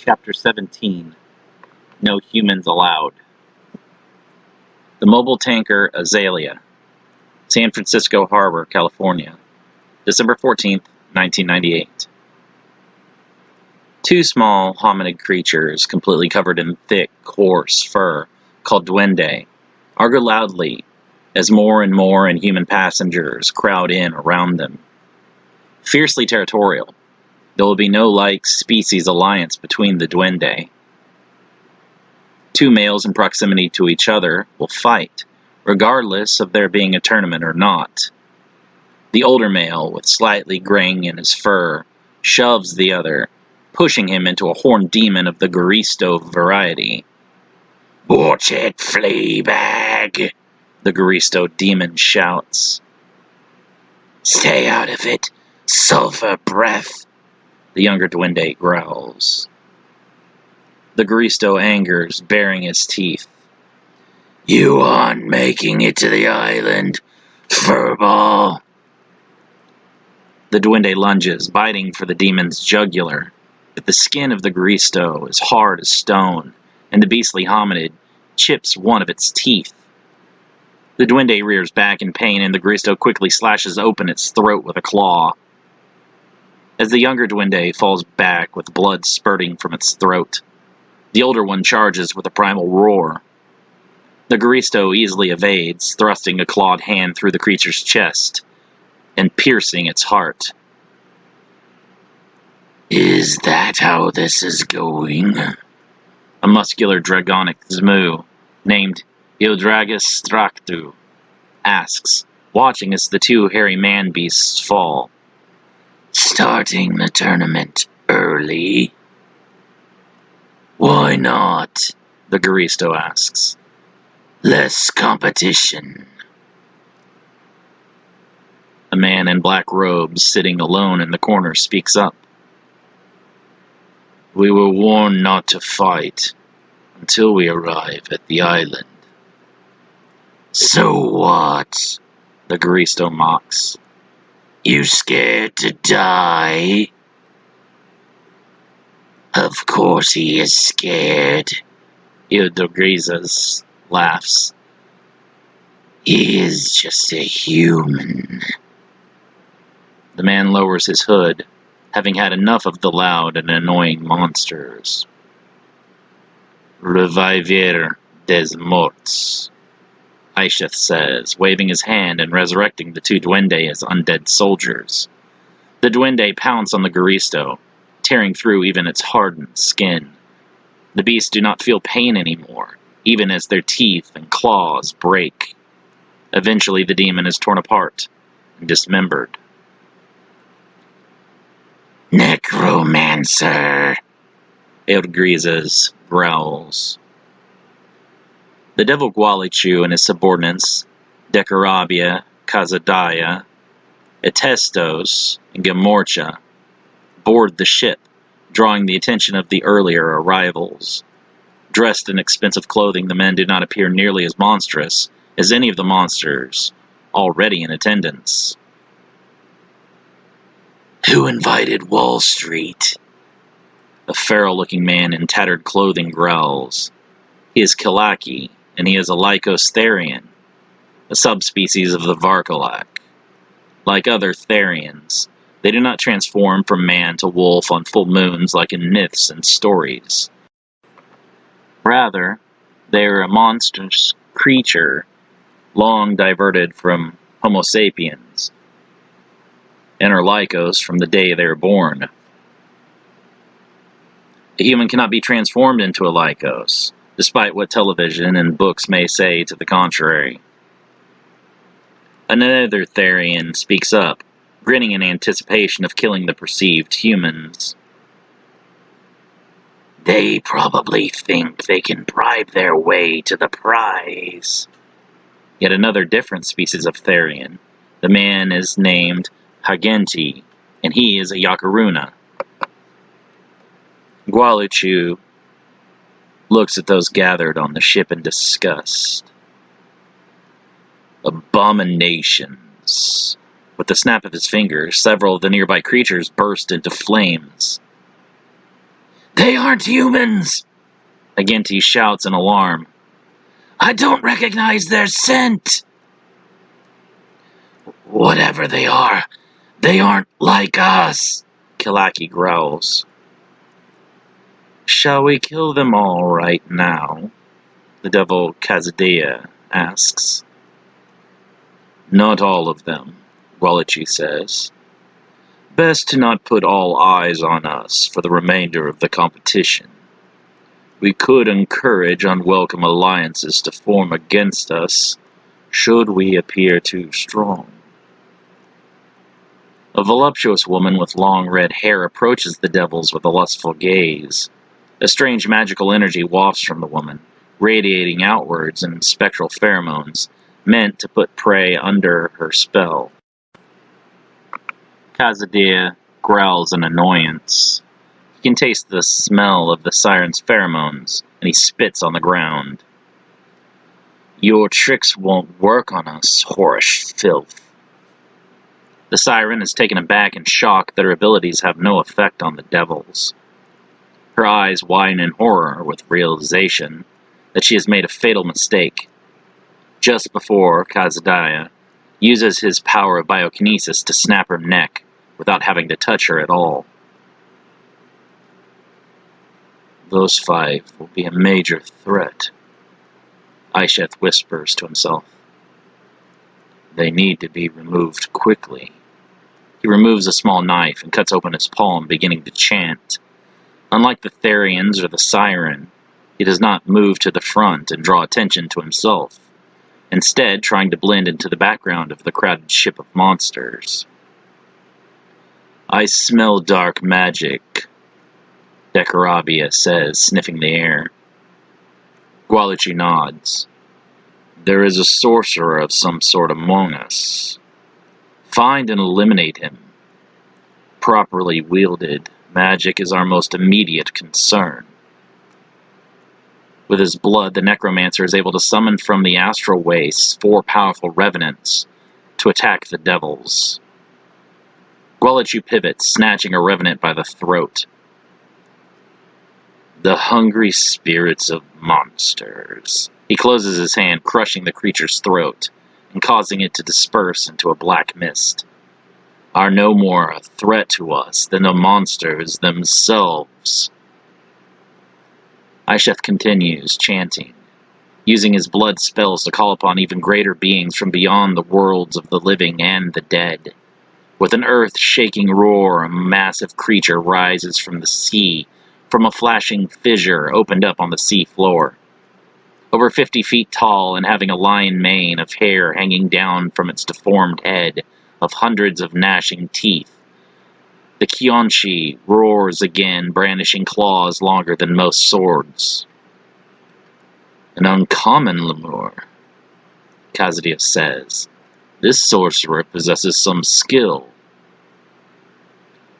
Chapter 17. No Humans Allowed. The mobile tanker Azalea, San Francisco Harbor, California, December 14th, 1998. Two small hominid creatures, completely covered in thick, coarse fur, called duende, argue loudly as more and more inhuman passengers crowd in around them. Fiercely territorial, there will be no like-species alliance between the duende. Two males in proximity to each other will fight, regardless of there being a tournament or not. The older male, with slightly graying in his fur, shoves the other, pushing him into a horned demon of the Garisto variety. "Watch it, Fleabag!" the Garisto demon shouts. "Stay out of it, sulfur breath!" the younger duende growls. The Garisto angers, baring his teeth. "You aren't making it to the island, furball!" The duende lunges, biting for the demon's jugular, but the skin of the Garisto is hard as stone, and the beastly hominid chips one of its teeth. The duende rears back in pain, and the Garisto quickly slashes open its throat with a claw. As the younger duende falls back with blood spurting from its throat, the older one charges with a primal roar. The Garisto easily evades, thrusting a clawed hand through the creature's chest and piercing its heart. "Is that how this is going?" a muscular dragonic Zmu, named Ildragus Straktu, asks, watching as the two hairy man-beasts fall. "Starting the tournament early?" "Why not?" the Garisto asks. "Less competition." A man in black robes, sitting alone in the corner, speaks up. "We were warned not to fight until we arrive at the island." "So what?" the Garisto mocks. "You scared to die?" "Of course he is scared," Ildogrizas laughs. "He is just a human." The man lowers his hood, having had enough of the loud and annoying monsters. "Reviver des morts," Aisheth says, waving his hand and resurrecting the two duende as undead soldiers. The duende pounce on the Garisto, tearing through even its hardened skin. The beasts do not feel pain anymore, even as their teeth and claws break. Eventually the demon is torn apart and dismembered. "Necromancer," Eldgrizas growls. The devil Gualichu and his subordinates, Decarabia, Kazadaya, Etestos, and Gamorcha, board the ship, drawing the attention of the earlier arrivals. Dressed in expensive clothing, the men do not appear nearly as monstrous as any of the monsters already in attendance. "Who invited Wall Street?" A feral-looking man in tattered clothing growls. He is Kilaki, and he is a Lycos-Therian, a subspecies of the Varkalak. Like other Therians, they do not transform from man to wolf on full moons like in myths and stories. Rather, they are a monstrous creature, long diverted from Homo sapiens, and are Lycos from the day they are born. A human cannot be transformed into a Lycos, despite what television and books may say to the contrary. Another Therian speaks up, grinning in anticipation of killing the perceived humans. "They probably think they can bribe their way to the prize." Yet another different species of Therian. The man is named Hagenti, and he is a Yakaruna. Gualichu looks at those gathered on the ship in disgust. "Abominations." With the snap of his fingers, several of the nearby creatures burst into flames. They aren't humans! Aginty shouts in alarm. I don't recognize their scent! Whatever they aren't like us, Kilaki growls. Shall we kill them all right now? The devil Kazadea asks. Not all of them, Walachi says. Best to not put all eyes on us for the remainder of the competition. We could encourage unwelcome alliances to form against us, should we appear too strong. A voluptuous woman with long red hair approaches the devils with a lustful gaze. A strange magical energy wafts from the woman, radiating outwards in spectral pheromones, meant to put prey under her spell. Kazadea growls in annoyance. He can taste the smell of the siren's pheromones, and he spits on the ground. Your tricks won't work on us, whorish filth. The siren is taken aback and shocked that her abilities have no effect on the devils. Her eyes widen in horror with realization that she has made a fatal mistake. Just before Kazadea uses his power of biokinesis to snap her neck without having to touch her at all. Those 5 will be a major threat, Aisheth whispers to himself. They need to be removed quickly. He removes a small knife and cuts open his palm, beginning to chant. Unlike the Therians or the Siren, he does not move to the front and draw attention to himself, instead trying to blend into the background of the crowded ship of monsters. I smell dark magic, Dekarabia says, sniffing the air. Walachi nods. There is a sorcerer of some sort among us. Find and eliminate him. Properly wielded, magic is our most immediate concern. With his blood, the necromancer is able to summon from the astral wastes 4 powerful revenants to attack the devils. Walachi pivots, snatching a revenant by the throat. The hungry spirits of monsters. He closes his hand, crushing the creature's throat and causing it to disperse into a black mist. Are no more a threat to us than the monsters themselves. Aisheth continues, chanting, using his blood spells to call upon even greater beings from beyond the worlds of the living and the dead. With an earth-shaking roar, a massive creature rises from the sea, from a flashing fissure opened up on the sea floor. Over 50 feet tall and having a lion mane of hair hanging down from its deformed head of hundreds of gnashing teeth, the Kyonshi roars again, brandishing claws longer than most swords. An uncommon lemur, Kazadea says. This sorcerer possesses some skill.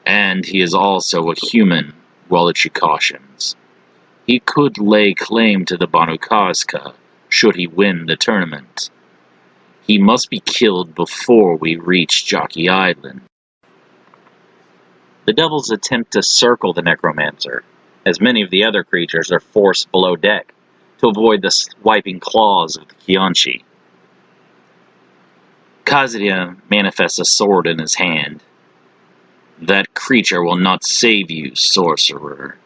And he is also a human, Walachi cautions. He could lay claim to the Banu Kazka, should he win the tournament. He must be killed before we reach Jockey Island. The devils attempt to circle the necromancer, as many of the other creatures are forced below deck, to avoid the swiping claws of the Kyonshi. Kazadea manifests a sword in his hand. That creature will not save you, sorcerer.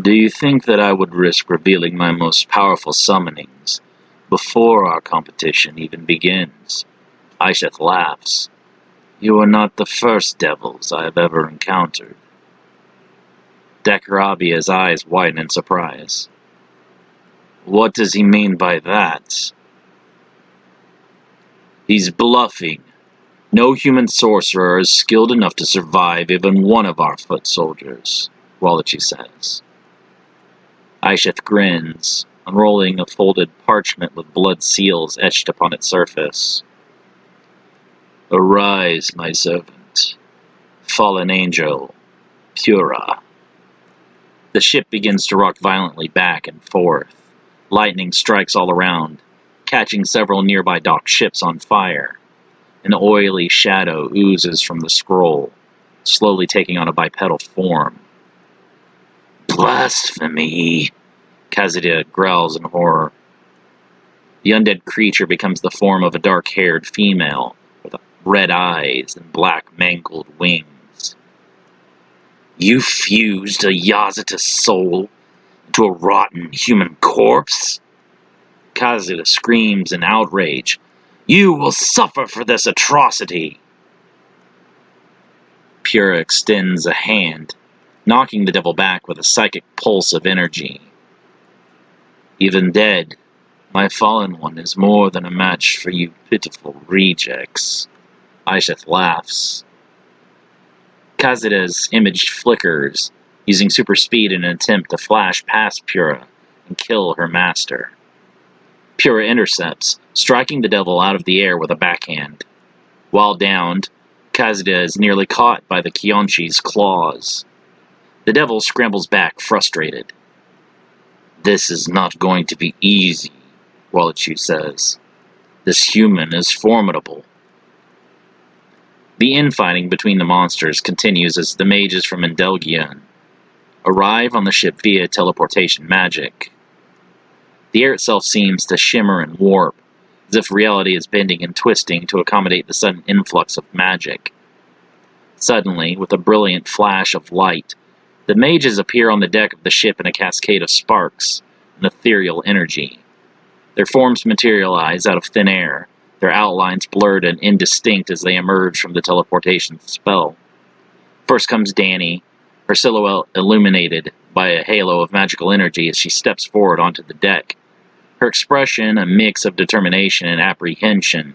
Do you think that I would risk revealing my most powerful summonings before our competition even begins? Aisheth laughs. You are not the first devils I have ever encountered. Dekarabia's eyes widen in surprise. What does he mean by that? He's bluffing. No human sorcerer is skilled enough to survive even one of our foot soldiers, Walachi says. Aisheth grins, unrolling a folded parchment with blood seals etched upon its surface. Arise, my servant, fallen angel, Pura. The ship begins to rock violently back and forth. Lightning strikes all around, catching several nearby docked ships on fire. An oily shadow oozes from the scroll, slowly taking on a bipedal form. Blasphemy, Kazida growls in horror. The undead creature becomes the form of a dark-haired female with red eyes and black mangled wings. You fused a Yazata soul into a rotten human corpse? Kazida screams in outrage. You will suffer for this atrocity! Pura extends a hand, knocking the devil back with a psychic pulse of energy. Even dead, my fallen one is more than a match for you pitiful rejects. Aisheth laughs. Kazida's image flickers, using super speed in an attempt to flash past Pura and kill her master. Pura intercepts, striking the devil out of the air with a backhand. While downed, Kazida is nearly caught by the Kyonshi's claws. The devil scrambles back, frustrated. This is not going to be easy, Wallachu says. This human is formidable. The infighting between the monsters continues as the mages from Endelgian arrive on the ship via teleportation magic. The air itself seems to shimmer and warp, as if reality is bending and twisting to accommodate the sudden influx of magic. Suddenly, with a brilliant flash of light, the mages appear on the deck of the ship in a cascade of sparks and ethereal energy. Their forms materialize out of thin air, their outlines blurred and indistinct as they emerge from the teleportation spell. First comes Danny, her silhouette illuminated by a halo of magical energy as she steps forward onto the deck. Her expression a mix of determination and apprehension.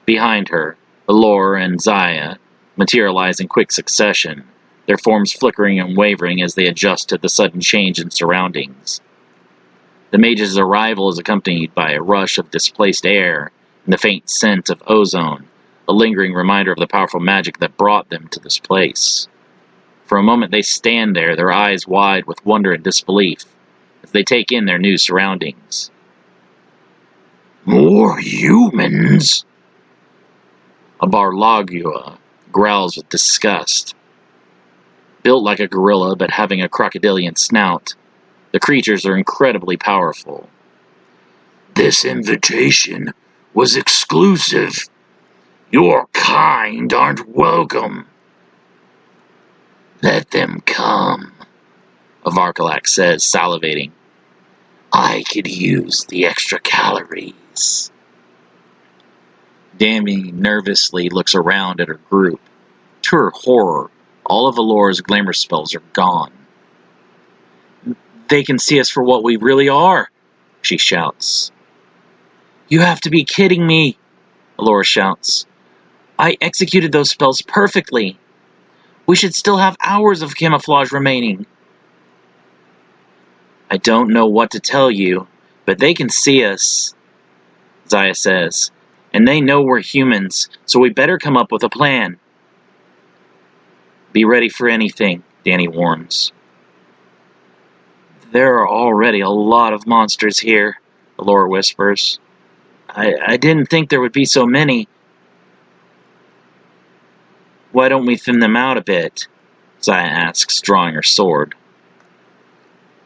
Behind her, Allure and Zaya materialize in quick succession, their forms flickering and wavering as they adjust to the sudden change in surroundings. The mage's arrival is accompanied by a rush of displaced air and the faint scent of ozone, a lingering reminder of the powerful magic that brought them to this place. For a moment they stand there, their eyes wide with wonder and disbelief, as they take in their new surroundings. More humans? A Barlagua growls with disgust. Built like a gorilla but having a crocodilian snout, the creatures are incredibly powerful. This invitation was exclusive. Your kind aren't welcome. Let them come, Avarkalak says, salivating. I could use the extra calories. Dami nervously looks around at her group. To her horror, all of Allure's glamour spells are gone. They can see us for what we really are, she shouts. You have to be kidding me, Allure shouts. I executed those spells perfectly. We should still have hours of camouflage remaining. I don't know what to tell you, but they can see us, Zaya says, and they know we're humans, so we better come up with a plan. Be ready for anything, Danny warns. There are already a lot of monsters here, Allure whispers. I didn't think there would be so many. Why don't we thin them out a bit? Zaya asks, drawing her sword.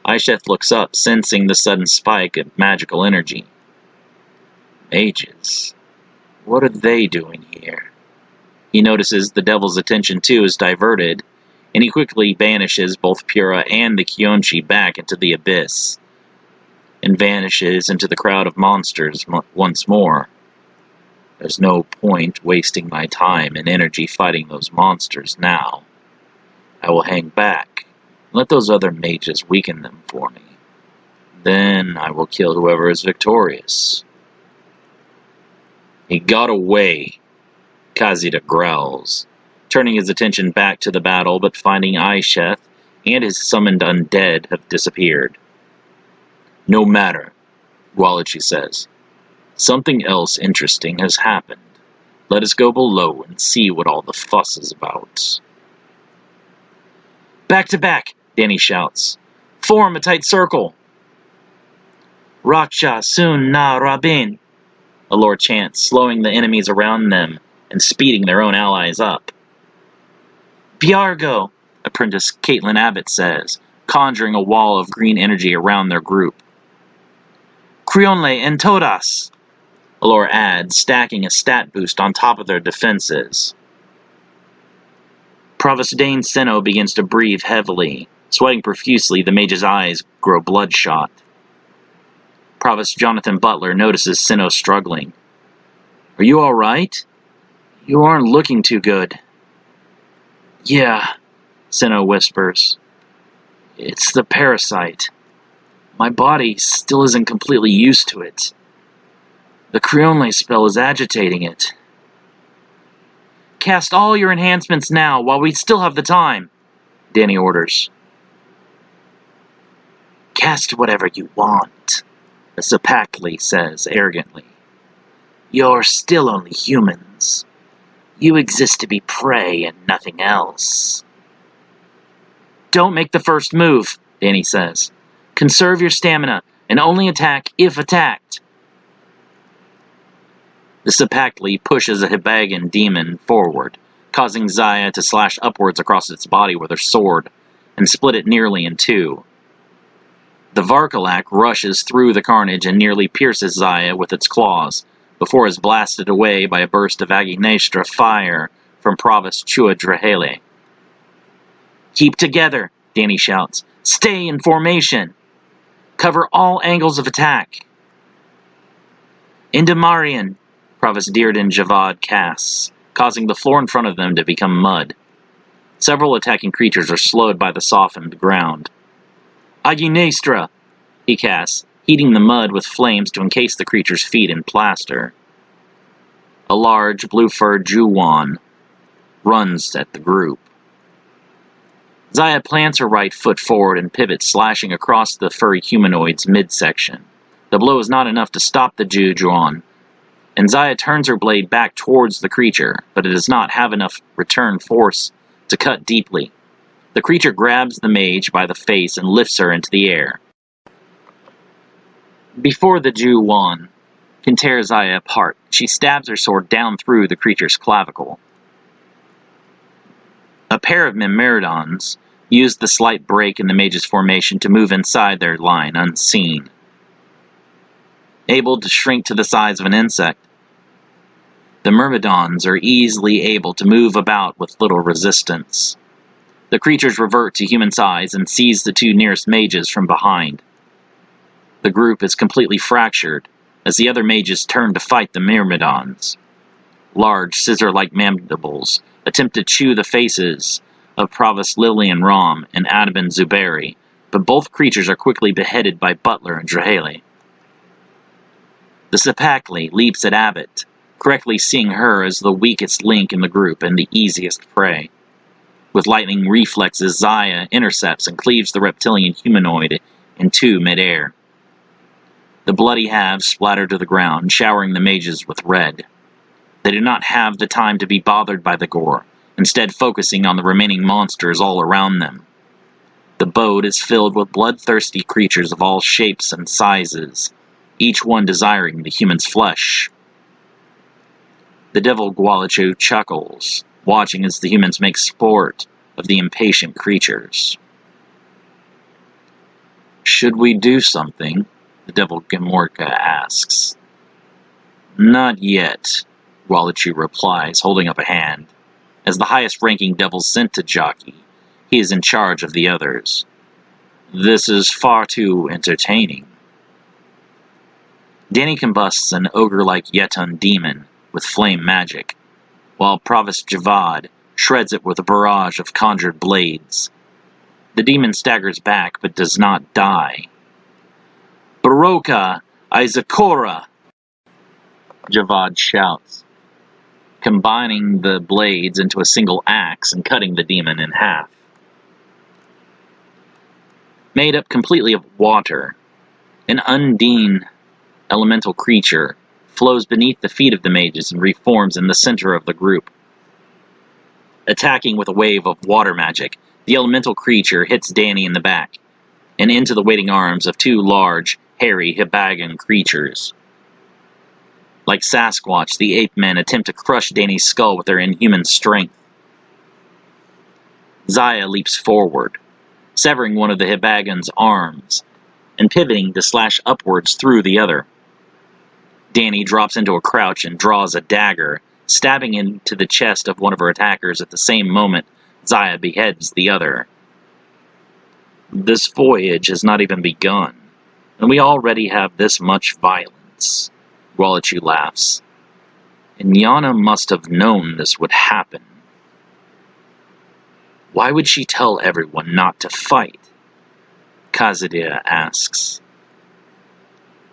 Aisheth looks up, sensing the sudden spike of magical energy. Mages. What are they doing here? He notices the devil's attention too is diverted, and he quickly banishes both Pura and the Kyonshi back into the abyss, and vanishes into the crowd of monsters once more. There's no point wasting my time and energy fighting those monsters now. I will hang back, and let those other mages weaken them for me. Then I will kill whoever is victorious. He got away, Kazida growls, turning his attention back to the battle, but finding Aisheth and his summoned undead have disappeared. No matter, Wallachi says. Something else interesting has happened. Let us go below and see what all the fuss is about. Back to back, Danny shouts. Form a tight circle. Raksha Sun Na Rabin, Allure chants, slowing the enemies around them and speeding their own allies up. Biargo, Apprentice Caitlin Abbott says, conjuring a wall of green energy around their group. Crionle en todas, Allure adds, stacking a stat boost on top of their defenses. Provost Dane Seno begins to breathe heavily. Sweating profusely, the mage's eyes grow bloodshot. Provost Jonathan Butler notices Seno struggling. "Are you all right? You aren't looking too good." "Yeah," Seno whispers. "It's the parasite. My body still isn't completely used to it. The Crionle spell is agitating it." "Cast all your enhancements now, while we still have the time," Danny orders. "Cast whatever you want," Sapackley says arrogantly. "You're still only humans. You exist to be prey and nothing else." "Don't make the first move," Danny says. "Conserve your stamina, and only attack if attacked." The Sapackley pushes a Hibagan demon forward, causing Zaya to slash upwards across its body with her sword, and split it nearly in two. The Varkalak rushes through the carnage and nearly pierces Zaya with its claws, before it is blasted away by a burst of Agnestra fire from Provost Chua Drahele. "Keep together," Danny shouts. "Stay in formation. Cover all angles of attack." "Into Marian," Provost Dearden Javad casts, causing the floor in front of them to become mud. Several attacking creatures are slowed by the softened ground. "Agnestra," he casts, heating the mud with flames to encase the creature's feet in plaster. A large, blue-furred Juwan runs at the group. Zaya plants her right foot forward and pivots, slashing across the furry humanoid's midsection. The blow is not enough to stop the Juwan, and Zaya turns her blade back towards the creature, but it does not have enough return force to cut deeply. The creature grabs the mage by the face and lifts her into the air. Before the Juwan can tear Zaya apart, she stabs her sword down through the creature's clavicle. A pair of Myrmidons use the slight break in the mage's formation to move inside their line unseen. Able to shrink to the size of an insect, the Myrmidons are easily able to move about with little resistance. The creatures revert to human size and seize the two nearest mages from behind. The group is completely fractured as the other mages turn to fight the Myrmidons. Large, scissor-like mandibles attempt to chew the faces of Provost Lillian Rom and Adabin Zuberi, but both creatures are quickly beheaded by Butler and Drahele. The Sapackley leaps at Abbott, correctly seeing her as the weakest link in the group and the easiest prey. With lightning reflexes, Zaya intercepts and cleaves the reptilian humanoid in two midair. The bloody halves splatter to the ground, showering the mages with red. They do not have the time to be bothered by the gore, instead focusing on the remaining monsters all around them. The boat is filled with bloodthirsty creatures of all shapes and sizes, each one desiring the human's flesh. The devil Gualachu chuckles, watching as the humans make sport of the impatient creatures. "Should we do something?" the devil Gamorka asks. "Not yet," Gualachu replies, holding up a hand. As the highest-ranking devil sent to Jockey, he is in charge of the others. "This is far too entertaining." Danny combusts an ogre-like Yetun demon with flame magic, while Provost Javad shreds it with a barrage of conjured blades. The demon staggers back, but does not die. "Baroka Izakora!" Javad shouts, combining the blades into a single axe and cutting the demon in half. Made up completely of water, an undine elemental creature flows beneath the feet of the mages and reforms in the center of the group. Attacking with a wave of water magic, the elemental creature hits Danny in the back, and into the waiting arms of two large, hairy Hibagan creatures. Like Sasquatch, the ape men attempt to crush Danny's skull with their inhuman strength. Zaya leaps forward. severing one of the Hibagon's arms, and pivoting to slash upwards through the other. Dani drops into a crouch and draws a dagger, stabbing into the chest of one of her attackers at the same moment Zaya beheads the other. This voyage has not even begun, and we already have this much violence. Wallachu laughs. And Yana must have known this would happen. Why would she tell everyone not to fight? Kazudia asks.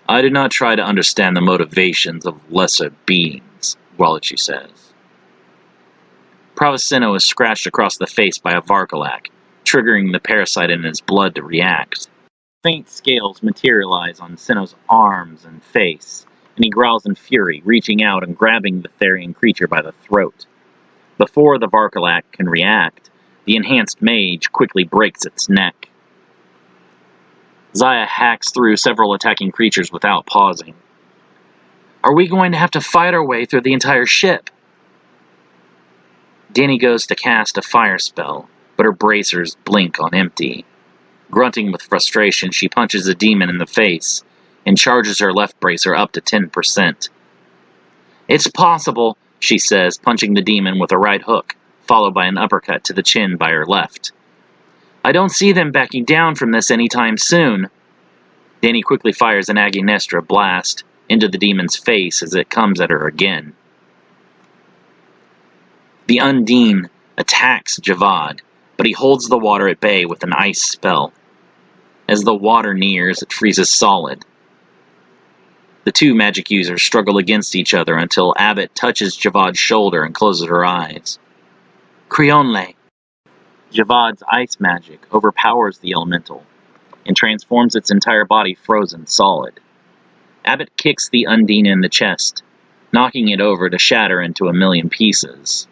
I do not try to understand the motivations of lesser beings, Wallachu says. Pravicino is scratched across the face by a Varkalak, triggering the parasite in his blood to react. Faint scales materialize on Sinnoh's arms and face, and he growls in fury, reaching out and grabbing the Therian creature by the throat. Before the Varkalak can react, the enhanced mage quickly breaks its neck. Zaya hacks through several attacking creatures without pausing. Are we going to have to fight our way through the entire ship? Dani goes to cast a fire spell, but her bracers blink on empty. Grunting with frustration, she punches a demon in the face and charges her left bracer up to 10%. It's possible, she says, punching the demon with a right hook, followed by an uppercut to the chin by her left. I don't see them backing down from this anytime soon. Dani quickly fires an Aguinestra blast into the demon's face as it comes at her again. The Undine attacks Javad, but he holds the water at bay with an ice spell. As the water nears, it freezes solid. The two magic users struggle against each other until Abbott touches Javad's shoulder and closes her eyes. Creonle. Javad's ice magic overpowers the elemental and transforms its entire body frozen solid. Abbott kicks the Undine in the chest, knocking it over to shatter into a million pieces.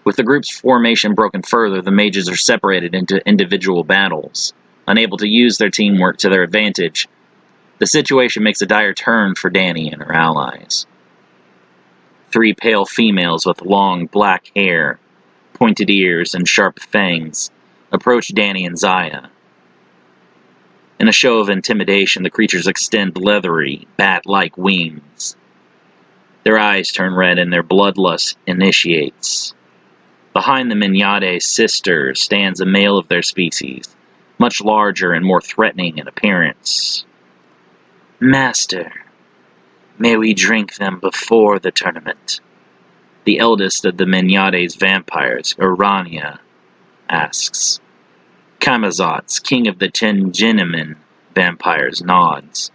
With the group's formation broken further, the mages are separated into individual battles. Unable to use their teamwork to their advantage, the situation makes a dire turn for Dani and her allies. 3 pale females with long black hair, pointed ears, and sharp fangs approach Dani and Zaya. In a show of intimidation, the creatures extend leathery, bat-like wings. Their eyes turn red and their bloodlust initiates. Behind the Minyade sisters stands a male of their species, much larger and more threatening in appearance. Master, may we drink them before the tournament? The eldest of the Minyade's vampires, Urania, asks. Camazotz, king of the Chinjiniman vampires, nods.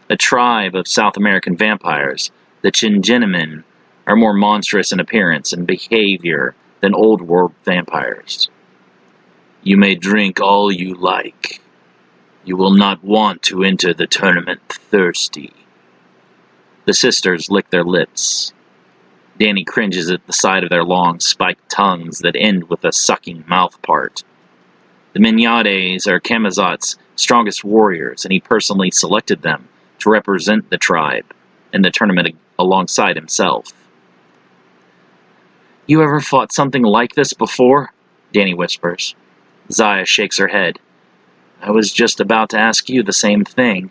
A tribe of South American vampires, the Chinjiniman are more monstrous in appearance and behavior than Old World vampires. You may drink all you like. You will not want to enter the tournament thirsty. The sisters lick their lips. Dani cringes at the sight of their long, spiked tongues that end with a sucking mouth part. The Minyades are Camazott's strongest warriors, and he personally selected them to represent the tribe in the tournament alongside himself. You ever fought something like this before? Dani whispers. Zaya shakes her head. I was just about to ask you the same thing.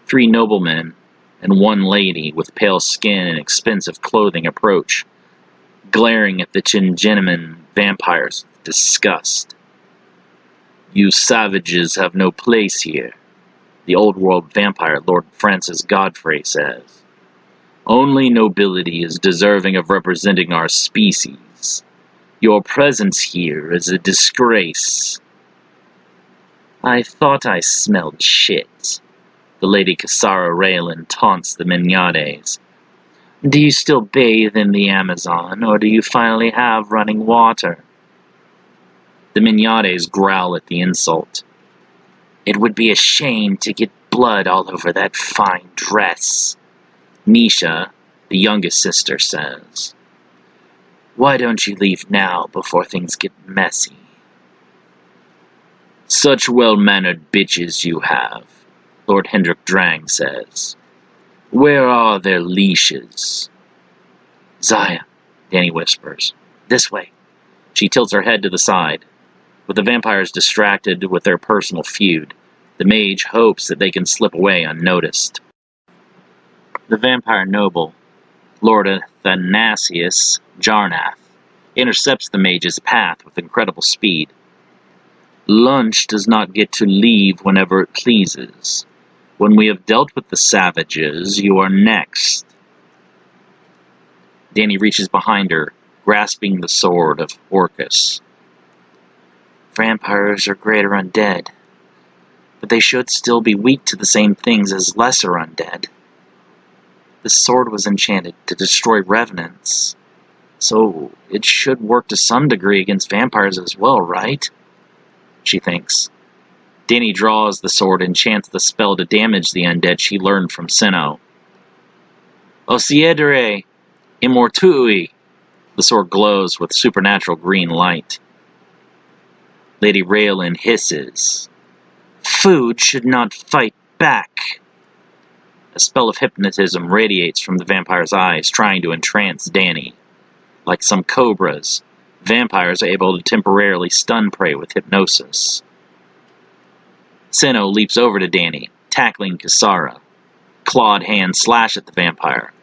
3 noblemen and 1 lady with pale skin and expensive clothing approach, glaring at the Chinjiniman vampires with disgust. You savages have no place here, the Old World vampire Lord Francis Godfrey says. Only nobility is deserving of representing our species. Your presence here is a disgrace. I thought I smelled shit. The Lady Kasara Raylan taunts the Minyades. Do you still bathe in the Amazon, or do you finally have running water? The Minyades growl at the insult. It would be a shame to get blood all over that fine dress, Nisha, the youngest sister, says. Why don't you leave now before things get messy? Such well-mannered bitches you have, Lord Hendrik Drang says. Where are their leashes? Zaya, Dani whispers. This way. She tilts her head to the side. With the vampires distracted with their personal feud, the mage hopes that they can slip away unnoticed. The vampire noble, Lord Athanasius Jarnath, intercepts the mage's path with incredible speed. Lunch does not get to leave whenever it pleases. When we have dealt with the savages, you are next. Danny reaches behind her, grasping the sword of Orcus. Vampires are greater undead, but they should still be weak to the same things as lesser undead. The sword was enchanted to destroy revenants, so it should work to some degree against vampires as well, right? She thinks. Danny draws the sword and chants the spell to damage the undead she learned from Sinnoh. Osiedere immortui. The sword glows with supernatural green light. Lady Raylan hisses. Food should not fight back. A spell of hypnotism radiates from the vampire's eyes, trying to entrance Danny. Like some cobras, vampires are able to temporarily stun prey with hypnosis. Sinnoh leaps over to Danny, tackling Kisara. Clawed hands slash at the vampire,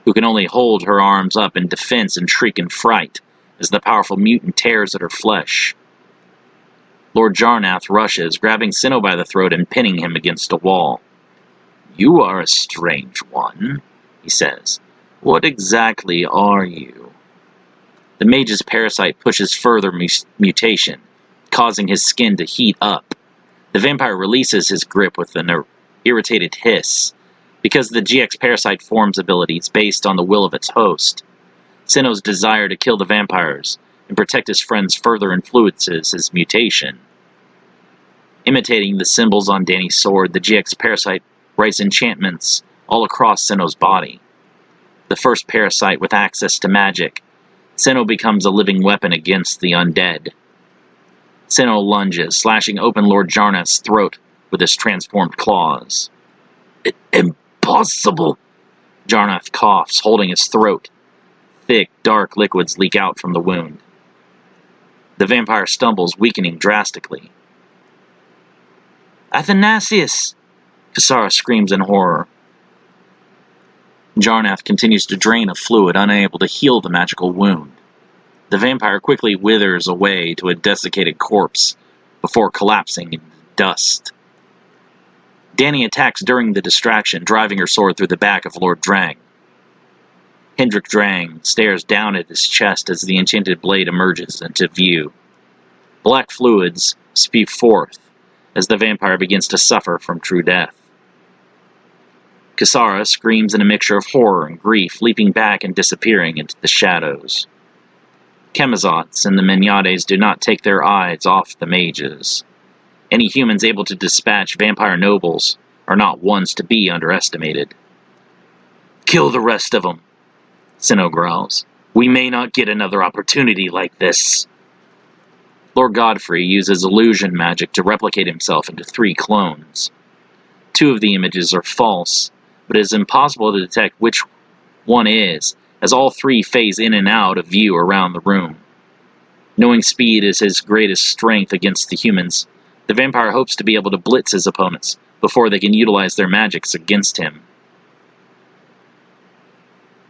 who can only hold her arms up in defense and shriek in fright as the powerful mutant tears at her flesh. Lord Jarnath rushes, grabbing Sinnoh by the throat and pinning him against a wall. You are a strange one, he says. What exactly are you? The mage's parasite pushes further mutation, causing his skin to heat up. The vampire releases his grip with an irritated hiss, because the GX parasite forms abilities based on the will of its host. Sinnoh's desire to kill the vampires and protect his friends further influences his mutation. Imitating the symbols on Danny's sword, the GX parasite writes enchantments all across Sinnoh's body. The first parasite with access to magic, Sinnoh becomes a living weapon against the undead. Sinnoh lunges, slashing open Lord Jarnath's throat with his transformed claws. Impossible! Jarnath coughs, holding his throat. Thick, dark liquids leak out from the wound. The vampire stumbles, weakening drastically. Athanasius! Kisara screams in horror. Jarnath continues to drain a fluid, unable to heal the magical wound. The vampire quickly withers away to a desiccated corpse before collapsing into dust. Danny attacks during the distraction, driving her sword through the back of Lord Drang. Hendrik Drang stares down at his chest as the enchanted blade emerges into view. Black fluids spew forth as the vampire begins to suffer from true death. Kisara screams in a mixture of horror and grief, leaping back and disappearing into the shadows. Chemazots and the Menyades do not take their eyes off the mages. Any humans able to dispatch vampire nobles are not ones to be underestimated. Kill the rest of them, Sinnoh growls. We may not get another opportunity like this. Lord Godfrey uses illusion magic to replicate himself into 3 clones. 2 of the images are false, but it is impossible to detect which one is, as all 3 phase in and out of view around the room. Knowing speed is his greatest strength against the humans, the vampire hopes to be able to blitz his opponents before they can utilize their magics against him.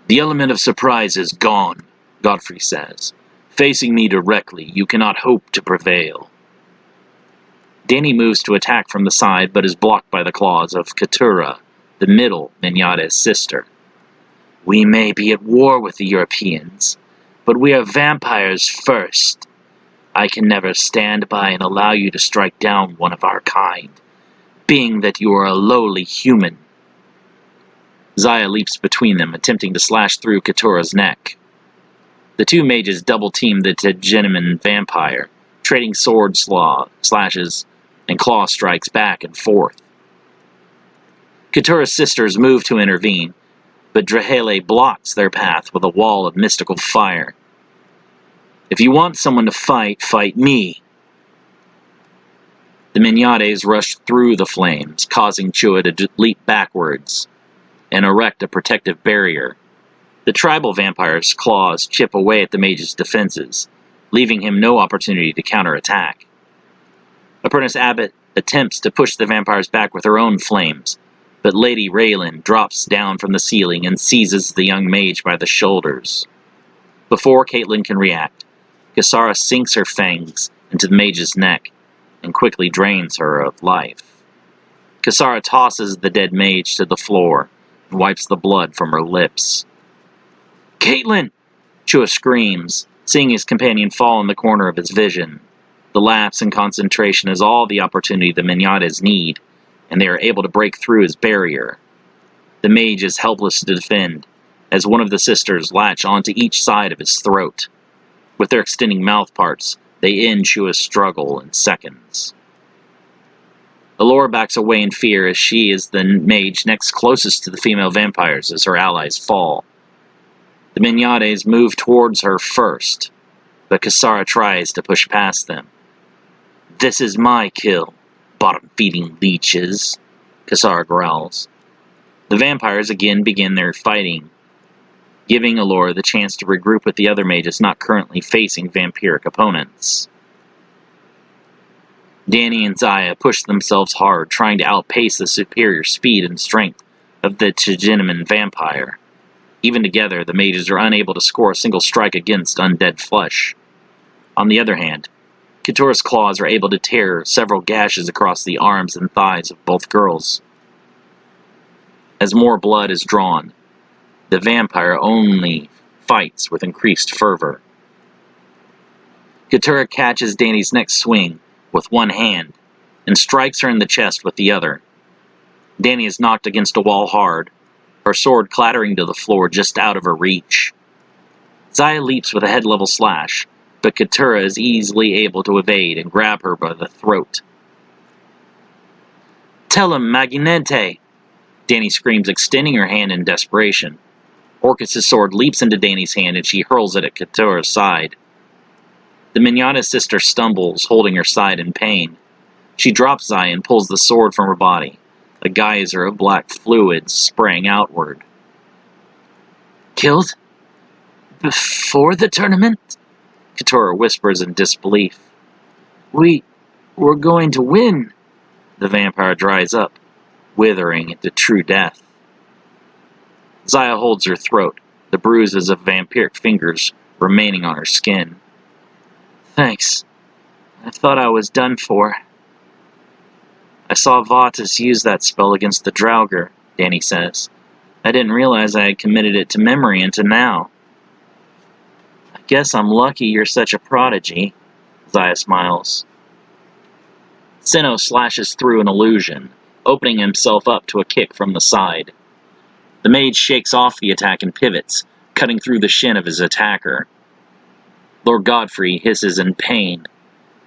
The element of surprise is gone, Godfrey says. Facing me directly, you cannot hope to prevail. Danny moves to attack from the side, but is blocked by the claws of Keturah, the middle Menyade's sister. We may be at war with the Europeans, but we are vampires first. I can never stand by and allow you to strike down one of our kind, being that you are a lowly human. Zaya leaps between them, attempting to slash through Keturah's neck. The 2 mages double-team the Tegeneman vampire, trading sword slashes and claw strikes back and forth. Keturah's sisters move to intervene, but Drahele blocks their path with a wall of mystical fire. If you want someone to fight, fight me. The Menyades rush through the flames, causing Chua to leap backwards and erect a protective barrier. The tribal vampire's claws chip away at the mage's defenses, leaving him no opportunity to counterattack. Apprentice Abbott attempts to push the vampires back with her own flames, but Lady Raylan drops down from the ceiling and seizes the young mage by the shoulders. Before Caitlin can react, Kisara sinks her fangs into the mage's neck and quickly drains her of life. Kisara tosses the dead mage to the floor and wipes the blood from her lips. "Caitlin!" Chua screams, seeing his companion fall in the corner of his vision. The lapse in concentration is all the opportunity the Mignades need, and they are able to break through his barrier. The mage is helpless to defend, as one of the sisters latch onto each side of his throat. With their extending mouth parts, they end Chua's struggle in seconds. Allura backs away in fear as she is the mage next closest to the female vampires as her allies fall. The Mignades move towards her first, but Kisara tries to push past them. "This is my kill, bottom-feeding leeches," Kisara growls. The vampires again begin their fighting, giving Allura the chance to regroup with the other mages not currently facing vampiric opponents. Danny and Zaya push themselves hard, trying to outpace the superior speed and strength of the Tjiniman vampire. Even together, the mages are unable to score a single strike against undead flesh. On the other hand, Katura's claws are able to tear several gashes across the arms and thighs of both girls. As more blood is drawn, the vampire only fights with increased fervor. Katura catches Danny's next swing with one hand and strikes her in the chest with the other. Danny is knocked against a wall hard, her sword clattering to the floor just out of her reach. Zaya leaps with a head-level slash, but Katura is easily able to evade and grab her by the throat. "Tell him, Maginente!" Danny screams, extending her hand in desperation. Orcus' sword leaps into Danny's hand and she hurls it at Katura's side. The Mignonna's sister stumbles, holding her side in pain. She drops Zaya and pulls the sword from her body, a geyser of black fluid spraying outward. "Killed? Before the tournament?" Katura whispers in disbelief. We're going to win." The vampire dries up, withering into true death. Zaya holds her throat, the bruises of vampiric fingers remaining on her skin. "Thanks. I thought I was done for." "I saw Vatus use that spell against the Draugr," Danny says. "I didn't realize I had committed it to memory until now." "I guess I'm lucky you're such a prodigy," Zaya smiles. Sinnoh slashes through an illusion, opening himself up to a kick from the side. The mage shakes off the attack and pivots, cutting through the shin of his attacker. Lord Godfrey hisses in pain,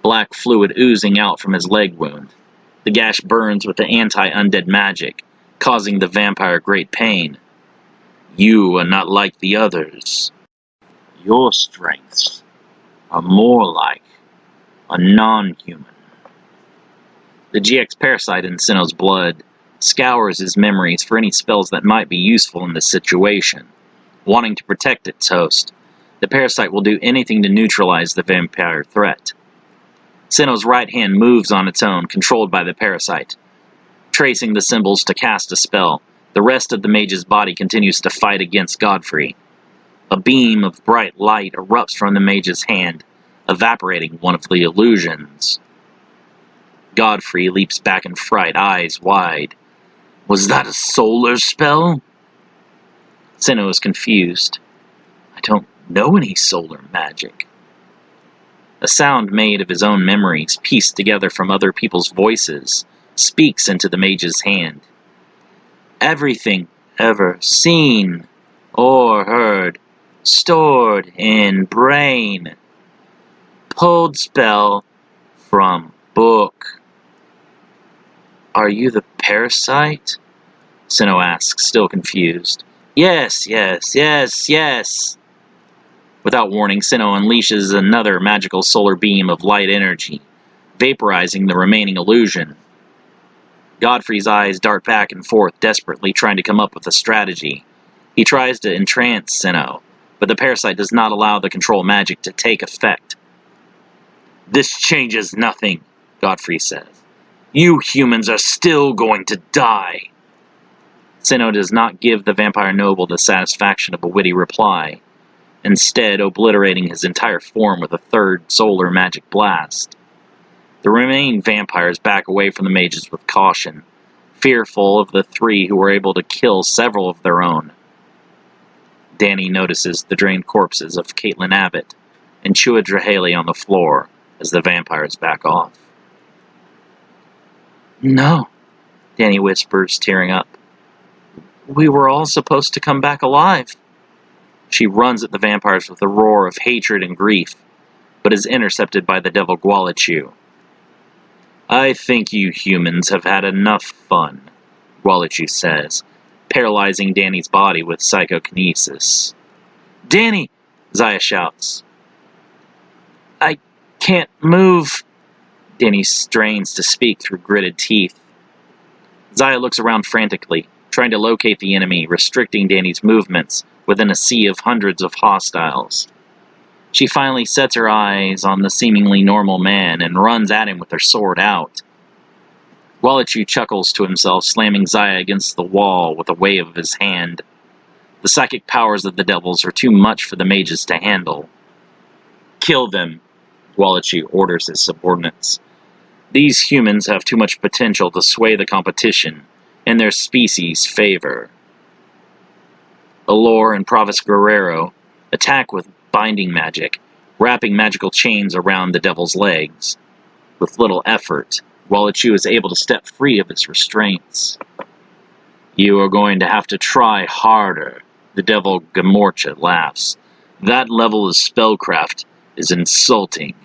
black fluid oozing out from his leg wound. The gash burns with the anti-undead magic, causing the vampire great pain. "You are not like the others. Your strengths are more like a non-human." The GX parasite in Sinnoh's blood scours his memories for any spells that might be useful in this situation. Wanting to protect its host, the parasite will do anything to neutralize the vampire threat. Sinnoh's right hand moves on its own, controlled by the parasite. Tracing the symbols to cast a spell, the rest of the mage's body continues to fight against Godfrey. A beam of bright light erupts from the mage's hand, evaporating one of the illusions. Godfrey leaps back in fright, eyes wide. "Was that a solar spell?" Sinnoh is confused. "I don't know any solar magic." A sound made of his own memories, pieced together from other people's voices, speaks into the mage's hand. "Everything ever seen or heard, stored in brain. Pulled spell from book." "Are you the parasite?" Sinnoh asks, still confused. Yes. Without warning, Sinnoh unleashes another magical solar beam of light energy, vaporizing the remaining illusion. Godfrey's eyes dart back and forth, desperately trying to come up with a strategy. He tries to entrance Sinnoh, but the parasite does not allow the control magic to take effect. "This changes nothing," Godfrey says. You humans are still going to die. Sinnoh does not give the vampire noble the satisfaction of a witty reply, instead obliterating his entire form with a third solar magic blast. The remaining vampires back away from the mages with caution, fearful of the three who were able to kill several of their own. Danny notices the drained corpses of Caitlin Abbott and Chua Drahele on the floor as the vampires back off. No, Danny whispers, tearing up. We were all supposed to come back alive. She runs at the vampires with a roar of hatred and grief, but is intercepted by the devil Gwalichu. I think you humans have had enough fun, Gwalichu says, paralyzing Danny's body with psychokinesis. Danny! Zaya shouts. I can't move. Danny strains to speak through gritted teeth. Zaya looks around frantically, trying to locate the enemy, restricting Danny's movements within a sea of hundreds of hostiles. She finally sets her eyes on the seemingly normal man and runs at him with her sword out. Gwalichu chuckles to himself, slamming Zaya against the wall with a wave of his hand. The psychic powers of the devils are too much for the mages to handle. Kill them, Gwalichu orders his subordinates. These humans have too much potential to sway the competition in their species' favor. Allure and Provis Guerrero attack with binding magic, wrapping magical chains around the devil's legs. With little effort, Gwalichu is able to step free of its restraints. You are going to have to try harder, the devil Gamorcha laughs. That level of spellcraft is insulting.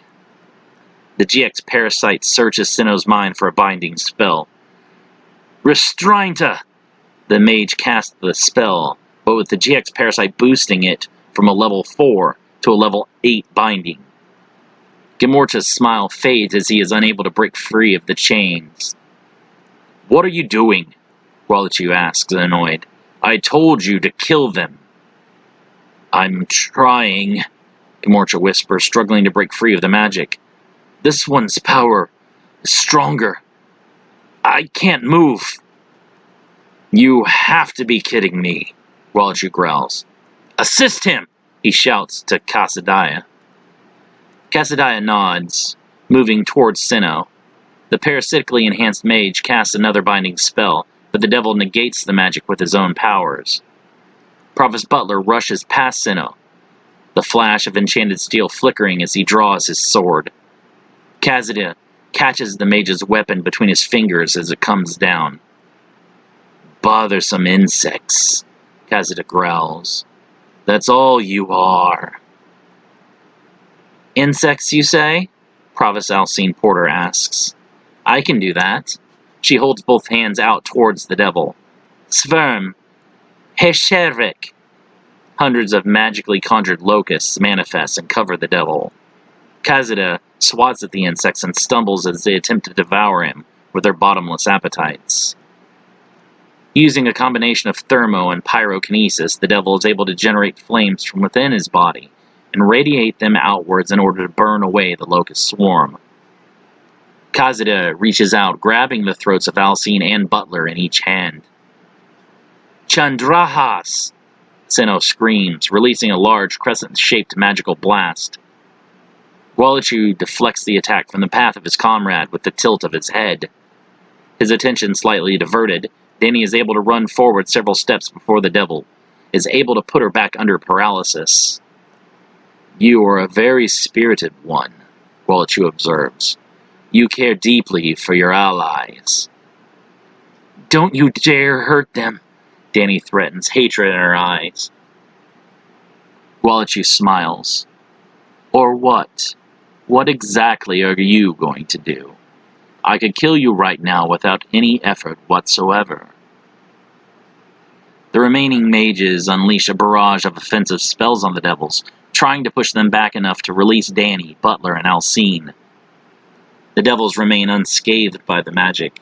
The GX parasite searches Sinnoh's mind for a binding spell. Restrainta! The mage casts the spell, but with the GX parasite boosting it from a level 4 to a level 8 binding. Gamorcha's smile fades as he is unable to break free of the chains. What are you doing? Gwalichu asks, annoyed. I told you to kill them. I'm trying, Gamorcha whispers, struggling to break free of the magic. This one's power is stronger. I can't move. You have to be kidding me, Gwalichu growls. Assist him, he shouts to Casadaya. Casadaya nods, moving towards Sinnoh. The parasitically enhanced mage casts another binding spell, but the devil negates the magic with his own powers. Provost Butler rushes past Sinnoh, the flash of enchanted steel flickering as he draws his sword. Casadaya catches the mage's weapon between his fingers as it comes down. Bothersome insects, Casadaya growls. That's all you are. Insects, you say? Provost Alcine Porter asks. I can do that. She holds both hands out towards the devil. Sverm. Heshervik. Hundreds of magically conjured locusts manifest and cover the devil. Casadaya swats at the insects and stumbles as they attempt to devour him with their bottomless appetites. Using a combination of thermo and pyrokinesis, the devil is able to generate flames from within his body and radiate them outwards in order to burn away the locust swarm. Casadaya reaches out, grabbing the throats of Alcine and Butler in each hand. Chandrahas! Sinnoh screams, releasing a large crescent-shaped magical blast. Gwalichu deflects the attack from the path of his comrade with the tilt of his head. His attention slightly diverted, Danny is able to run forward several steps before the devil is able to put her back under paralysis. You are a very spirited one, Gwalichu observes. You care deeply for your allies. Don't you dare hurt them, Danny threatens, hatred in her eyes. Gwalichu smiles. Or what? What exactly are you going to do? I could kill you right now without any effort whatsoever. The remaining mages unleash a barrage of offensive spells on the devils, trying to push them back enough to release Danny, Butler, and Alcine. The devils remain unscathed by the magic.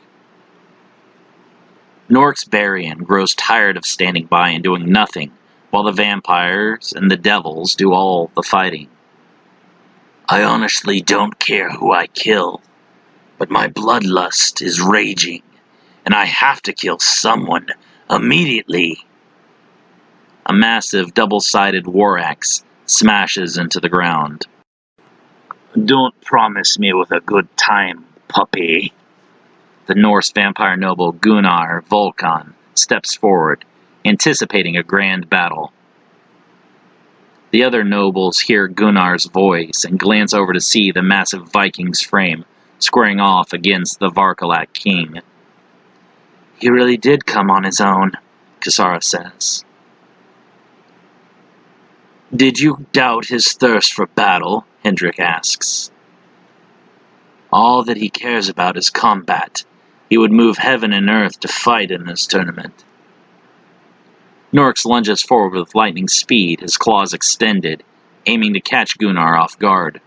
Norix Barian grows tired of standing by and doing nothing, while the vampires and the devils do all the fighting. I honestly don't care who I kill, but my bloodlust is raging, and I have to kill someone immediately. A massive double-sided war axe smashes into the ground. Don't promise me with a good time, puppy. The Norse vampire noble Gunnar Volkan steps forward, anticipating a grand battle. The other nobles hear Gunnar's voice and glance over to see the massive Viking's frame squaring off against the Varkalak king. He really did come on his own, Kisara says. Did you doubt his thirst for battle? Hendrik asks. All that he cares about is combat. He would move heaven and earth to fight in this tournament. Norix lunges forward with lightning speed, his claws extended, aiming to catch Gunnar off guard.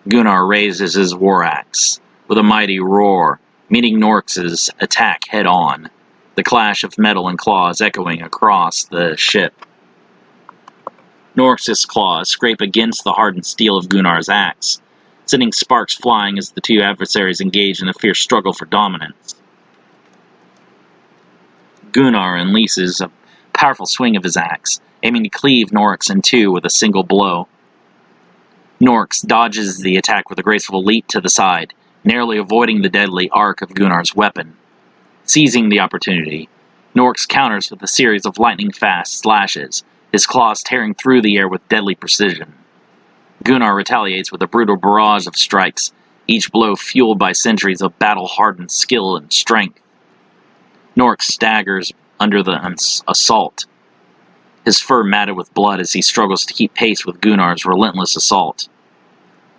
Gunnar raises his war axe with a mighty roar, meeting Norix's attack head-on, the clash of metal and claws echoing across the ship. Norix's claws scrape against the hardened steel of Gunnar's axe, sending sparks flying as the two adversaries engage in a fierce struggle for dominance. Gunnar unleashes a powerful swing of his axe, aiming to cleave Norix in two with a single blow. Norix dodges the attack with a graceful leap to the side, narrowly avoiding the deadly arc of Gunnar's weapon. Seizing the opportunity, Norix counters with a series of lightning-fast slashes, his claws tearing through the air with deadly precision. Gunnar retaliates with a brutal barrage of strikes, each blow fueled by centuries of battle-hardened skill and strength. Norix staggers under the assault, his fur matted with blood as he struggles to keep pace with Gunnar's relentless assault.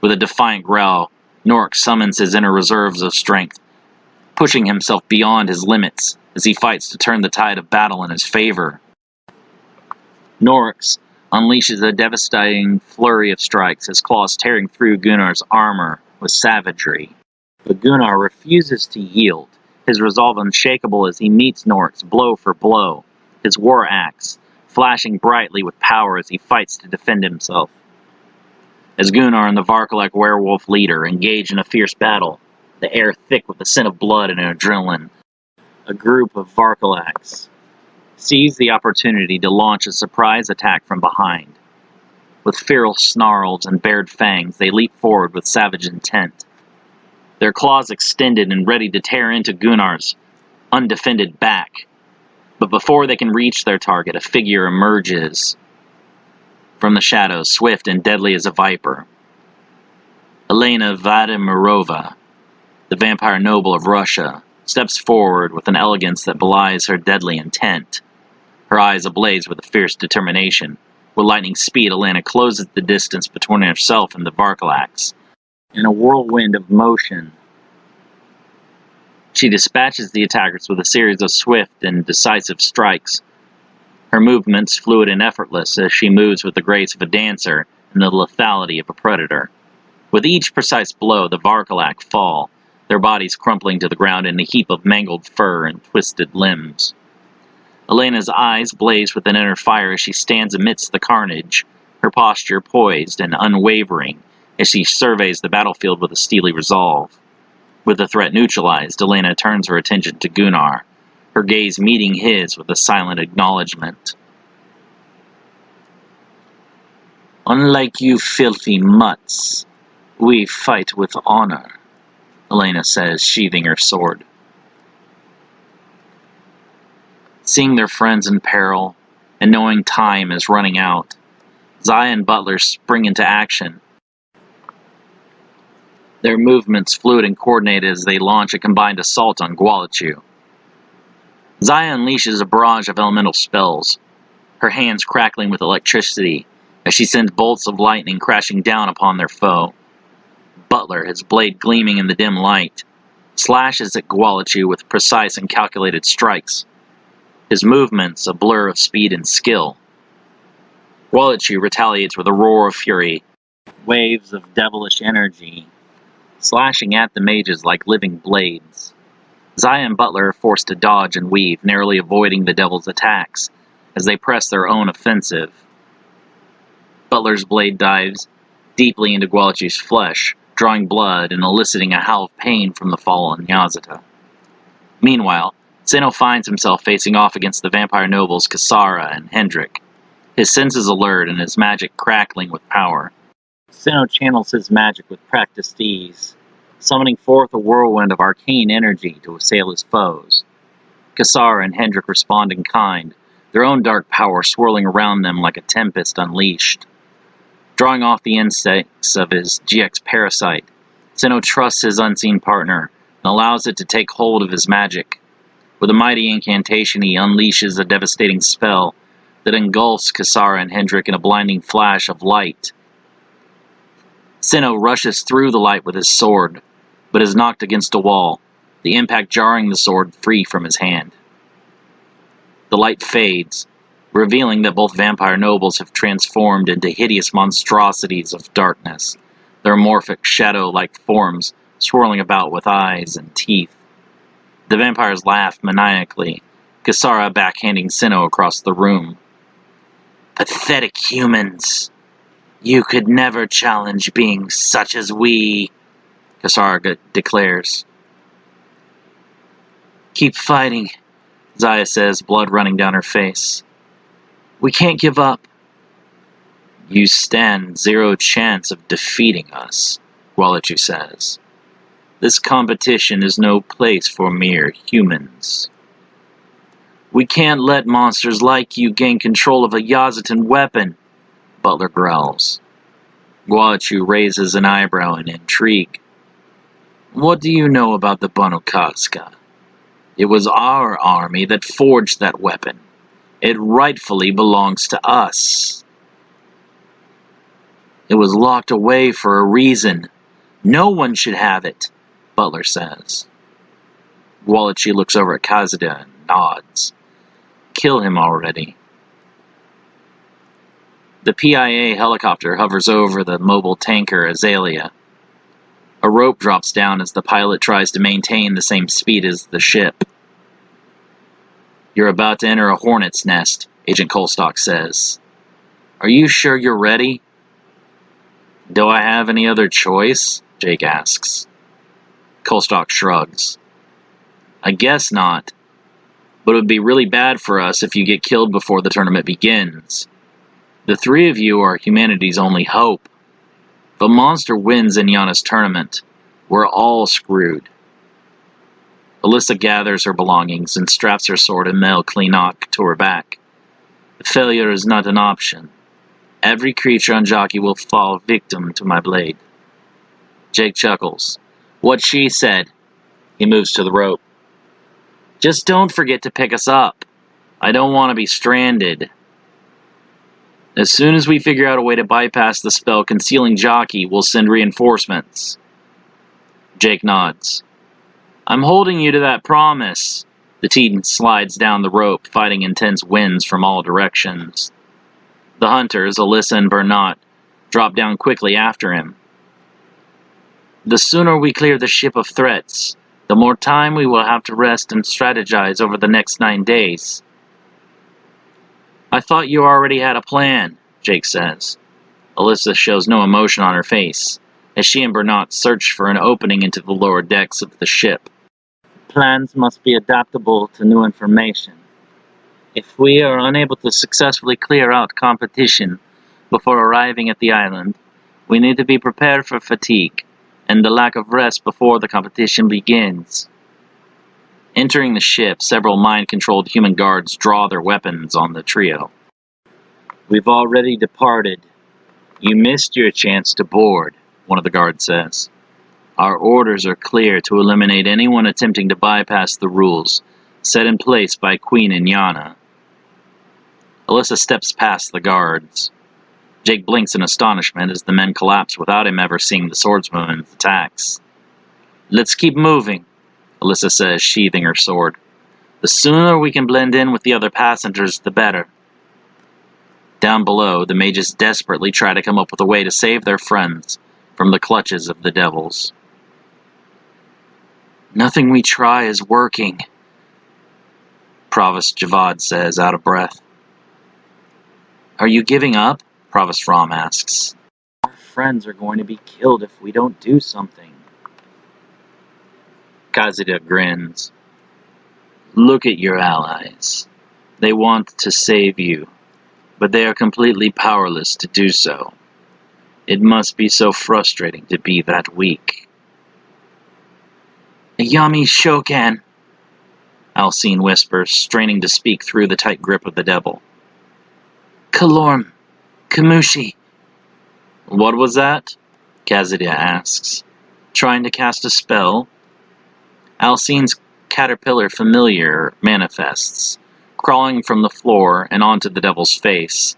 With a defiant growl, Norix summons his inner reserves of strength, pushing himself beyond his limits as he fights to turn the tide of battle in his favor. Norix unleashes a devastating flurry of strikes, his claws tearing through Gunnar's armor with savagery. But Gunnar refuses to yield, his resolve unshakable as he meets Norix blow for blow, his war axe flashing brightly with power as he fights to defend himself. As Gunnar and the Varkalak werewolf leader engage in a fierce battle, the air thick with the scent of blood and adrenaline, a group of Varkalaks seize the opportunity to launch a surprise attack from behind. With feral snarls and bared fangs, they leap forward with savage intent, their claws extended and ready to tear into Gunnar's undefended back. But before they can reach their target, a figure emerges from the shadows, swift and deadly as a viper. Elena Vadimirova, the vampire noble of Russia, steps forward with an elegance that belies her deadly intent. Her eyes ablaze with a fierce determination. With lightning speed, Elena closes the distance between herself and the Varkalaks. In a whirlwind of motion, she dispatches the attackers with a series of swift and decisive strikes. Her movements fluid and effortless as she moves with the grace of a dancer and the lethality of a predator. With each precise blow, the Varkalak fall, their bodies crumpling to the ground in a heap of mangled fur and twisted limbs. Elena's eyes blaze with an inner fire as she stands amidst the carnage, her posture poised and unwavering as she surveys the battlefield with a steely resolve. With the threat neutralized, Elena turns her attention to Gunnar, her gaze meeting his with a silent acknowledgement. "Unlike you filthy mutts, we fight with honor," Elena says, sheathing her sword. Seeing their friends in peril, and knowing time is running out, Zaya and Butler spring into action. Their movements fluid and coordinated as they launch a combined assault on Gwalichu. Zaya unleashes a barrage of elemental spells, her hands crackling with electricity as she sends bolts of lightning crashing down upon their foe. Butler, his blade gleaming in the dim light, slashes at Gwalichu with precise and calculated strikes, his movements a blur of speed and skill. Gwalichu retaliates with a roar of fury, waves of devilish energy slashing at the mages like living blades. Zaya and Butler are forced to dodge and weave, narrowly avoiding the devil's attacks as they press their own offensive. Butler's blade dives deeply into Gwalichu's flesh, drawing blood and eliciting a howl of pain from the fallen Yazata. Meanwhile, Sinnoh finds himself facing off against the vampire nobles Kasara and Hendrik, his senses alert and his magic crackling with power. Sinnoh channels his magic with practiced ease, summoning forth a whirlwind of arcane energy to assail his foes. Kasara and Hendrik respond in kind, their own dark power swirling around them like a tempest unleashed. Drawing off the insects of his GX parasite, Sinnoh trusts his unseen partner and allows it to take hold of his magic. With a mighty incantation, he unleashes a devastating spell that engulfs Kasara and Hendrik in a blinding flash of light. Sinnoh rushes through the light with his sword, but is knocked against a wall, the impact jarring the sword free from his hand. The light fades, revealing that both vampire nobles have transformed into hideous monstrosities of darkness, their amorphic shadow-like forms swirling about with eyes and teeth. The vampires laugh maniacally, Kasara backhanding Sinnoh across the room. "Pathetic humans! You could never challenge beings such as we," Kasara declares. "Keep fighting," Zaya says, blood running down her face. "We can't give up." "You stand zero chance of defeating us," Gualachu says. "This competition is no place for mere humans." "We can't let monsters like you gain control of a Yazatan weapon," Butler growls. Gualachu raises an eyebrow in intrigue. "What do you know about the Banu Kaska? It was our army that forged that weapon. It rightfully belongs to us." "It was locked away for a reason. No one should have it," Butler says. Gualachi looks over at Kazeda and nods. "Kill him already." The PIA helicopter hovers over the mobile tanker Azalea. A rope drops down as the pilot tries to maintain the same speed as the ship. "You're about to enter a hornet's nest," Agent Colstock says. "Are you sure you're ready?" "Do I have any other choice?" Jake asks. Colstock shrugs. "I guess not. But it would be really bad for us if you get killed before the tournament begins. The three of you are humanity's only hope. If a monster wins in Yana's tournament, we're all screwed." Alyssa gathers her belongings and straps her sword and mail Kleenok to her back. "Failure is not an option. Every creature on Jockey will fall victim to my blade." Jake chuckles. "What she said." He moves to the rope. "Just don't forget to pick us up. I don't want to be stranded." "As soon as we figure out a way to bypass the spell concealing Jockey, we'll send reinforcements." Jake nods. "I'm holding you to that promise." The Titan slides down the rope, fighting intense winds from all directions. The hunters, Alyssa and Bernat, drop down quickly after him. "The sooner we clear the ship of threats, the more time we will have to rest and strategize over the next 9 days." "I thought you already had a plan," Jake says. Alyssa shows no emotion on her face, as she and Bernat search for an opening into the lower decks of the ship. "Plans must be adaptable to new information. If we are unable to successfully clear out competition before arriving at the island, we need to be prepared for fatigue and the lack of rest before the competition begins." Entering the ship, several mind-controlled human guards draw their weapons on the trio. "We've already departed. You missed your chance to board," one of the guards says. "Our orders are clear to eliminate anyone attempting to bypass the rules set in place by Queen Inyana." Alyssa steps past the guards. Jake blinks in astonishment as the men collapse without him ever seeing the swordsman's attacks. "Let's keep moving," Alyssa says, sheathing her sword. "The sooner we can blend in with the other passengers, the better." Down below, the mages desperately try to come up with a way to save their friends from the clutches of the devils. "Nothing we try is working," Provost Javad says, out of breath. "Are you giving up?" Provost Rom asks. friends are going to be killed if we don't do something. Kazuda grins. Look at your allies. They want to save you, but they are completely powerless to do so. It must be so frustrating to be that weak. Ayami Shokan, Alcine whispers, straining to speak through the tight grip of the devil. Kalorm, Kamushi. What was that? Kazuda asks. Trying to cast a spell? Alcine's caterpillar familiar manifests, crawling from the floor and onto the devil's face.